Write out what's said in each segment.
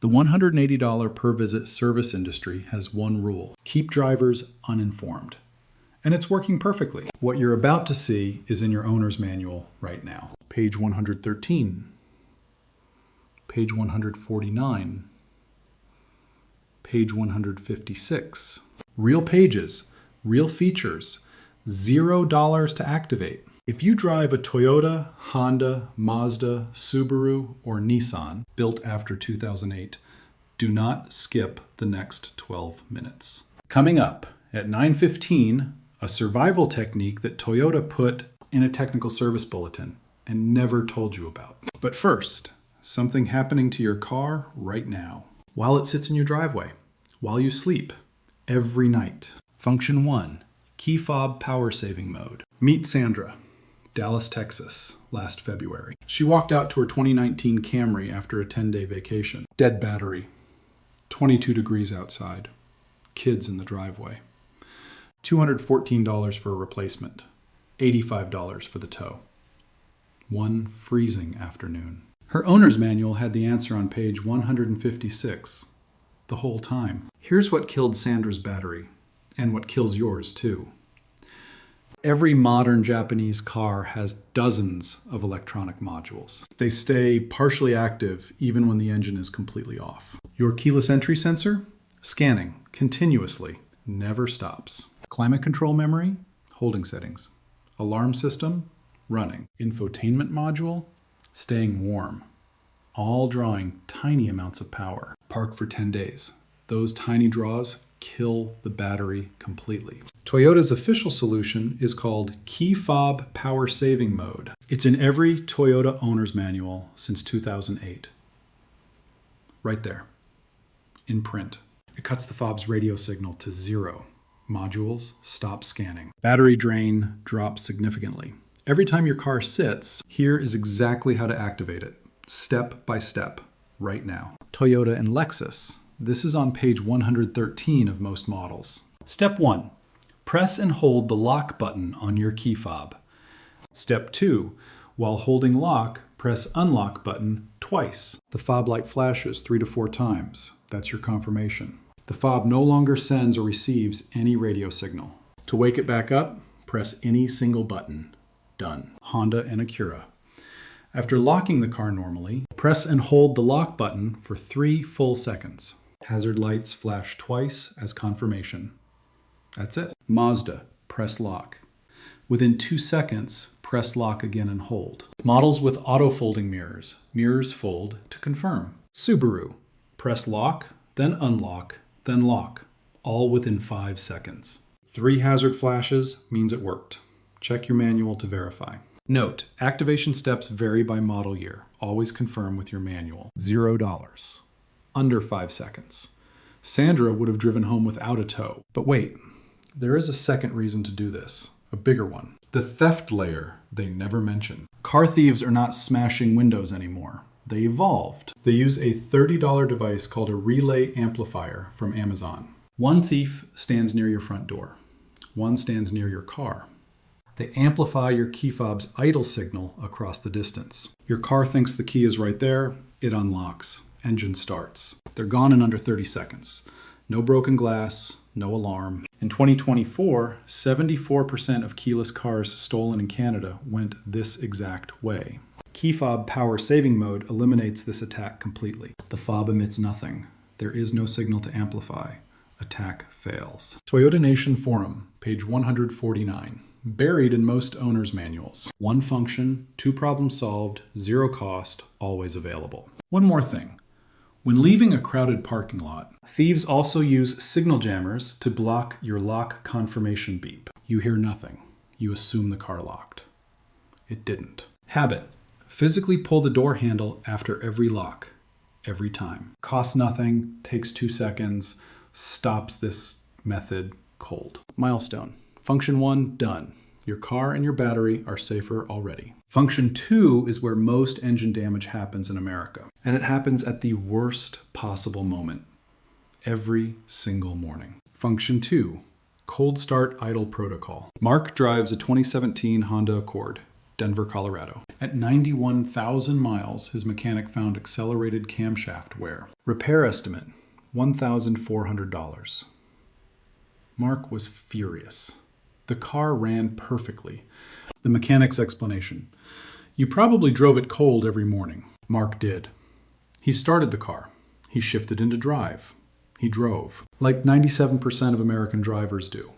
The $180 per visit service industry has one rule: keep drivers uninformed. And it's working perfectly. What you're about to see is in your owner's manual right now. Page 113, page 149, page 156. Real pages, real features, $0 to activate. If you drive a Toyota, Honda, Mazda, Subaru, or Nissan built after 2008, do not skip the next 12 minutes. Coming up at 9:15, a survival technique that Toyota put in a technical service bulletin and never told you about. But first, something happening to your car right now, while it sits in your driveway, while you sleep, every night. Function 1, key fob power saving mode. Meet Sandra, Dallas, Texas, last February. She walked out to her 2019 Camry after a 10-day vacation. Dead battery, 22 degrees outside, kids in the driveway. $214 for a replacement, $85 for the tow. One freezing afternoon. Her owner's manual had the answer on page 156 the whole time. Here's what killed Sandra's battery, and what kills yours too. Every modern Japanese car has dozens of electronic modules. They stay partially active even when the engine is completely off. Your keyless entry sensor? Scanning continuously, never stops. Climate control memory? Holding settings. Alarm system? Running. Infotainment module? Staying warm. All drawing tiny amounts of power. Park for 10 days. Those tiny draws kill the battery completely. Toyota's official solution is called Key Fob Power Saving Mode. It's in every Toyota owner's manual since 2008. Right there, in print. It cuts the fob's radio signal to 0. Modules stop scanning. Battery drain drops significantly. Every time your car sits, here is exactly how to activate it, step by step, right now. Toyota and Lexus. This is on page 113 of most models. Step 1. Press and hold the lock button on your key fob. Step 2. While holding lock, press unlock button twice. The fob light flashes 3 to 4 times. That's your confirmation. The fob no longer sends or receives any radio signal. To wake it back up, press any single button. Done. Honda and Acura. After locking the car normally, press and hold the lock button for 3 full seconds. Hazard lights flash twice as confirmation. That's it. Mazda, press lock. Within 2 seconds, press lock again and hold. Models with auto-folding mirrors. Mirrors fold to confirm. Subaru, press lock, then unlock, then lock, all within 5 seconds. 3 hazard flashes means it worked. Check your manual to verify. Note, activation steps vary by model year. Always confirm with your manual. $0. Under 5 seconds. Sandra would have driven home without a tow. But wait, there is a second reason to do this, a bigger one. The theft layer they never mention. Car thieves are not smashing windows anymore. They evolved. They use a $30 device called a relay amplifier from Amazon. One thief stands near your front door. One stands near your car. They amplify your key fob's idle signal across the distance. Your car thinks the key is right there. It unlocks. Engine starts. They're gone in under 30 seconds. No broken glass, no alarm. In 2024, 74% of keyless cars stolen in Canada went this exact way. Key fob power saving mode eliminates this attack completely. The fob emits nothing. There is no signal to amplify. Attack fails. Toyota Nation Forum, page 149. Buried in most owners' manuals. 1 function, 2 problems solved, 0 cost, always available. One more thing. When leaving a crowded parking lot, thieves also use signal jammers to block your lock confirmation beep. You hear nothing. You assume the car locked. It didn't. Habit. Physically pull the door handle after every lock. Every time. Costs nothing, takes 2 seconds, stops this method cold. Milestone. Function 1, done. Your car and your battery are safer already. Function 2 is where most engine damage happens in America. And it happens at the worst possible moment. Every single morning. Function 2, cold start idle protocol. Mark drives a 2017 Honda Accord. Denver, Colorado. At 91,000 miles, his mechanic found accelerated camshaft wear. Repair estimate, $1,400. Mark was furious. The car ran perfectly. The mechanic's explanation, you probably drove it cold every morning. Mark did. He started the car. He shifted into drive. He drove, like 97% of American drivers do,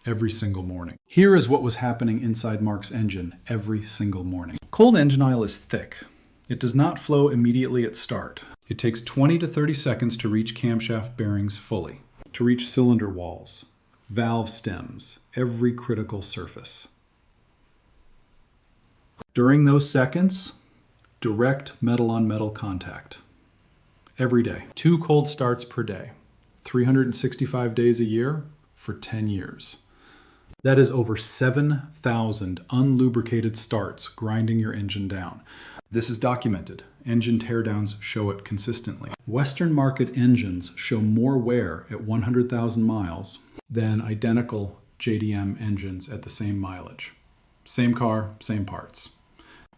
every single morning. Here is what was happening inside Mark's engine every single morning. Cold engine oil is thick. It does not flow immediately at start. It takes 20 to 30 seconds to reach camshaft bearings fully, to reach cylinder walls, valve stems, every critical surface. During those seconds, direct metal-on-metal contact. Every day. 2 cold starts per day. 365 days a year for 10 years. That is over 7,000 unlubricated starts grinding your engine down. This is documented. Engine teardowns show it consistently. Western market engines show more wear at 100,000 miles than identical JDM engines at the same mileage. Same car, same parts.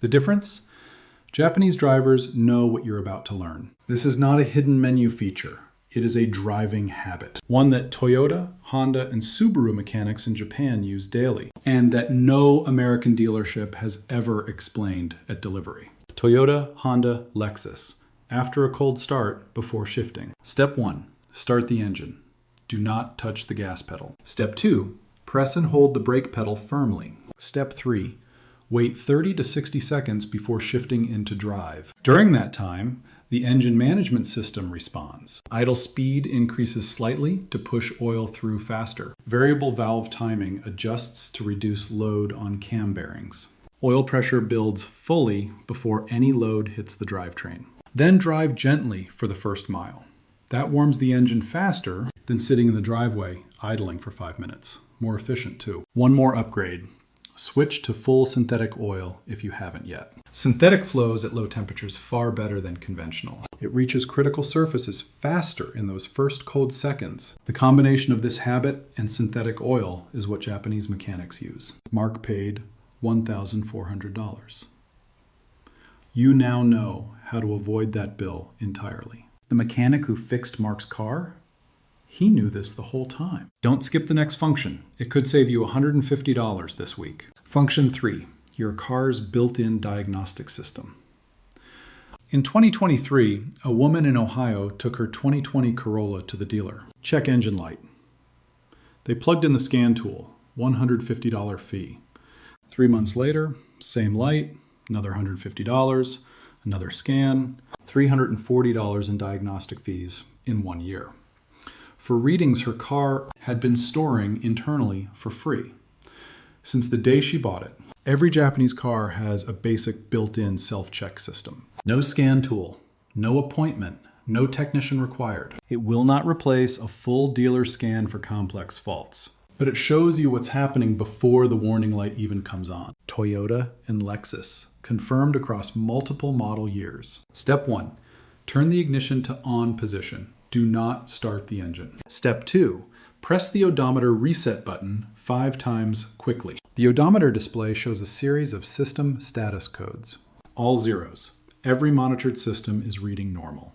The difference? Japanese drivers know what you're about to learn. This is not a hidden menu feature. It is a driving habit, one that Toyota, Honda, and Subaru mechanics in Japan use daily, and that no American dealership has ever explained at delivery. Toyota, Honda, Lexus. After a cold start, before shifting. Step 1, start the engine. Do not touch the gas pedal. Step 2, press and hold the brake pedal firmly. Step 3, wait 30 to 60 seconds before shifting into drive. During that time, the engine management system responds. Idle speed increases slightly to push oil through faster. Variable valve timing adjusts to reduce load on cam bearings. Oil pressure builds fully before any load hits the drivetrain. Then drive gently for the first mile. That warms the engine faster than sitting in the driveway idling for 5 minutes. More efficient too. One more upgrade. Switch to full synthetic oil if you haven't yet. Synthetic flows at low temperatures far better than conventional. It reaches critical surfaces faster in those first cold seconds. The combination of this habit and synthetic oil is what Japanese mechanics use. Mark paid $1,400. You now know how to avoid that bill entirely. The mechanic who fixed Mark's car? He knew this the whole time. Don't skip the next function. It could save you $150 this week. Function 3, your car's built-in diagnostic system. In 2023, a woman in Ohio took her 2020 Corolla to the dealer. Check engine light. They plugged in the scan tool, $150 fee. 3 months later, same light, another $150, another scan, $340 in diagnostic fees in 1 year. For readings her car had been storing internally for free since the day she bought it. Every Japanese car has a basic built-in self-check system. No scan tool, no appointment, no technician required. It will not replace a full dealer scan for complex faults, but it shows you what's happening before the warning light even comes on. Toyota and Lexus, confirmed across multiple model years. Step 1, turn the ignition to on position. Do not start the engine. Step 2, press the odometer reset button 5 times quickly. The odometer display shows a series of system status codes. All zeros. Every monitored system is reading normal.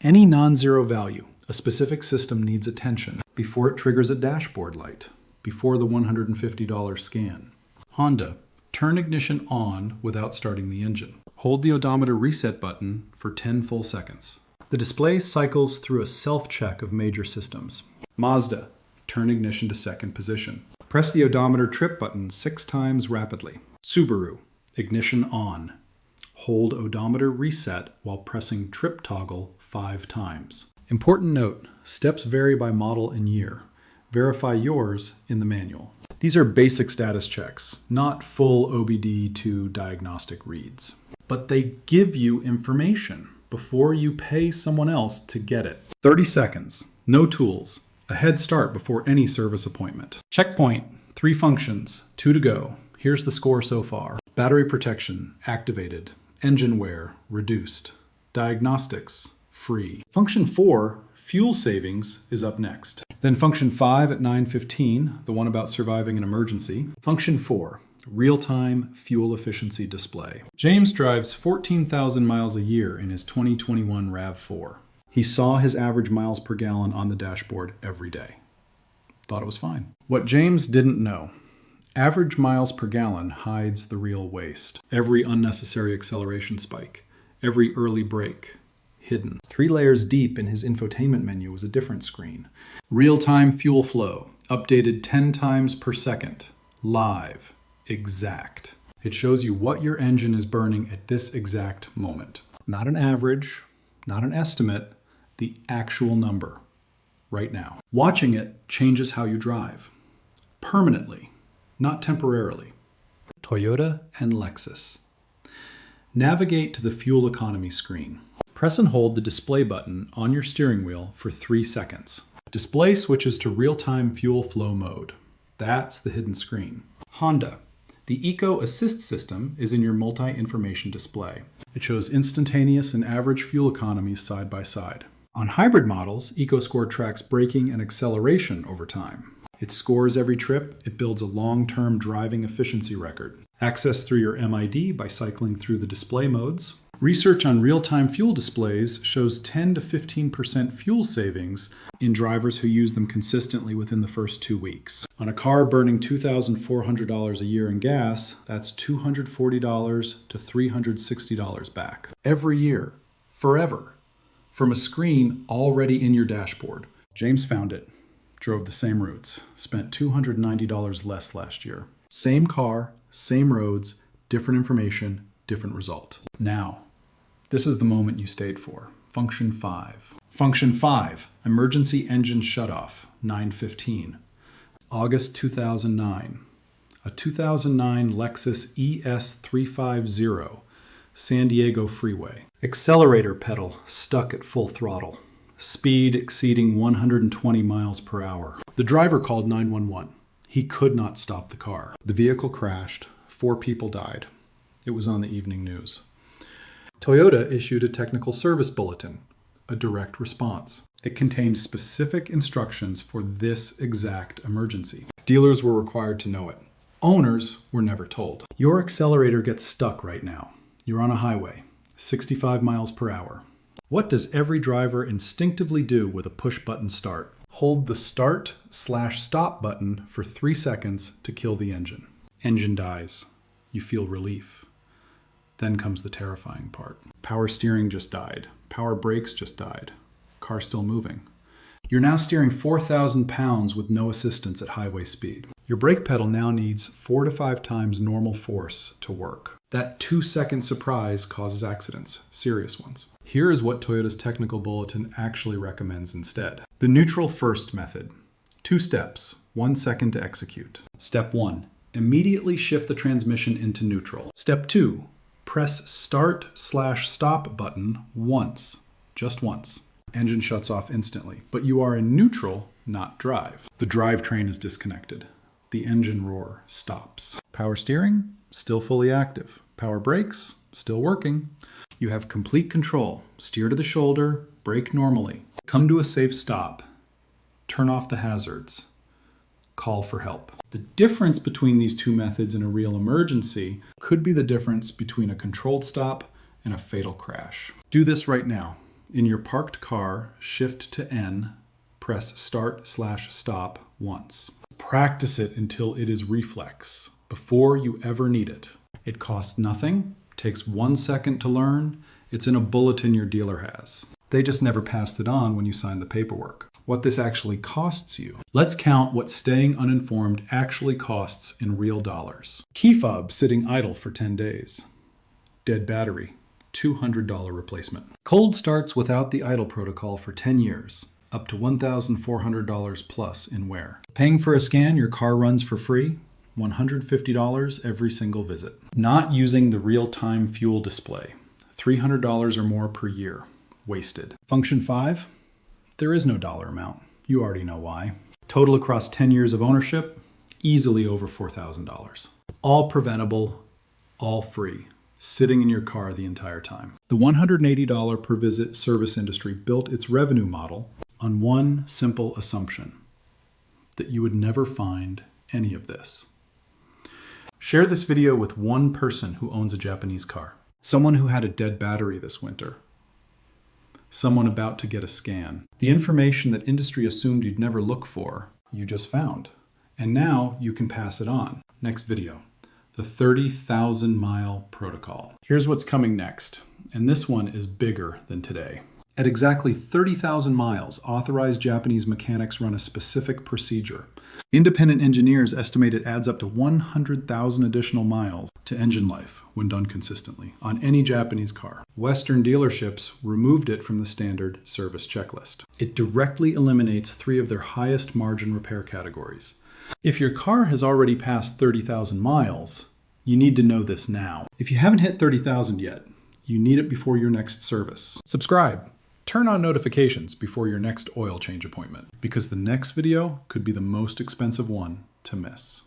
Any non-zero value, a specific system needs attention before it triggers a dashboard light, before the $150 scan. Honda, turn ignition on without starting the engine. Hold the odometer reset button for 10 full seconds. The display cycles through a self-check of major systems. Mazda, turn ignition to second position. Press the odometer trip button 6 times rapidly. Subaru, ignition on. Hold odometer reset while pressing trip toggle 5 times. Important note, steps vary by model and year. Verify yours in the manual. These are basic status checks, not full OBD2 diagnostic reads. But they give you information before you pay someone else to get it. 30 seconds, no tools, a head start before any service appointment. Checkpoint, 3 functions, 2 to go. Here's the score so far. Battery protection, activated. Engine wear, reduced. Diagnostics, free. Function 4, fuel savings, is up next. Then function 5 at 9:15, the one about surviving an emergency. Function 4, real-time fuel efficiency display. James drives 14,000 miles a year in his 2021 RAV4. He saw his average miles per gallon on the dashboard every day. Thought it was fine. What James didn't know: average miles per gallon hides the real waste. Every unnecessary acceleration spike, every early brake, hidden. 3 layers deep in his infotainment menu was a different screen. Real-time fuel flow, updated 10 times per second, live, exact. It shows you what your engine is burning at this exact moment. Not an average, not an estimate, the actual number, right now. Watching it changes how you drive. Permanently, not temporarily. Toyota and Lexus. Navigate to the fuel economy screen. Press and hold the display button on your steering wheel for 3 seconds. Display switches to real-time fuel flow mode. That's the hidden screen. Honda. The Eco Assist system is in your multi-information display. It shows instantaneous and average fuel economies side by side. On hybrid models, EcoScore tracks braking and acceleration over time. It scores every trip. It builds a long-term driving efficiency record. Access through your MID by cycling through the display modes. Research on real-time fuel displays shows 10 to 15% fuel savings in drivers who use them consistently within the first 2 weeks. On a car burning $2,400 a year in gas, that's $240 to $360 back. Every year, forever, from a screen already in your dashboard. James found it, drove the same routes, spent $290 less last year. Same car, same roads, different information, different result. Now, this is the moment you stayed for. Function 5. Function 5, emergency engine shutoff, 9:15. August 2009. A 2009 Lexus ES350, San Diego freeway. Accelerator pedal stuck at full throttle. Speed exceeding 120 miles per hour. The driver called 911. He could not stop the car. The vehicle crashed. 4 people died. It was on the evening news. Toyota issued a technical service bulletin, a direct response. It contained specific instructions for this exact emergency. Dealers were required to know it. Owners were never told. Your accelerator gets stuck right now. You're on a highway, 65 miles per hour. What does every driver instinctively do with a push-button start? Hold the start/stop button for 3 seconds to kill the engine. Engine dies. You feel relief. Then comes the terrifying part. Power steering just died. Power brakes just died. Car still moving. You're now steering 4,000 pounds with no assistance at highway speed. Your brake pedal now needs 4 to 5 times normal force to work. That 2-second surprise causes accidents, serious ones. Here is what Toyota's technical bulletin actually recommends instead. The neutral first method. 2 steps, 1 second to execute. Step 1, immediately shift the transmission into neutral. Step 2, press start/stop button once, just once. Engine shuts off instantly, but you are in neutral, not drive. The drivetrain is disconnected. The engine roar stops. Power steering, still fully active. Power brakes, still working. You have complete control. Steer to the shoulder, brake normally. Come to a safe stop. Turn off the hazards. Call for help. The difference between these 2 methods in a real emergency could be the difference between a controlled stop and a fatal crash. Do this right now. In your parked car, shift to N, press start/stop once. Practice it until it is reflex, before you ever need it. It costs nothing, takes 1 second to learn. It's in a bulletin your dealer has. They just never passed it on when you signed the paperwork. What this actually costs you. Let's count what staying uninformed actually costs in real dollars. Key fob sitting idle for 10 days. Dead battery, $200 replacement. Cold starts without the idle protocol for 10 years, up to $1,400 plus in wear. Paying for a scan your car runs for free, $150 every single visit. Not using the real-time fuel display, $300 or more per year, wasted. Function 5, there is no dollar amount. You already know why. Total across 10 years of ownership, easily over $4,000. All preventable, all free, sitting in your car the entire time. The $180 per visit service industry built its revenue model on one simple assumption, that you would never find any of this. Share this video with one person who owns a Japanese car. Someone who had a dead battery this winter. Someone about to get a scan. The information that industry assumed you'd never look for, you just found. And now you can pass it on. Next video, the 30,000 mile protocol. Here's what's coming next, and this one is bigger than today. At exactly 30,000 miles, authorized Japanese mechanics run a specific procedure. Independent engineers estimate it adds up to 100,000 additional miles to engine life when done consistently on any Japanese car. Western dealerships removed it from the standard service checklist. It directly eliminates 3 of their highest margin repair categories. If your car has already passed 30,000 miles, you need to know this now. If you haven't hit 30,000 yet, you need it before your next service. Subscribe. Turn on notifications before your next oil change appointment, because the next video could be the most expensive one to miss.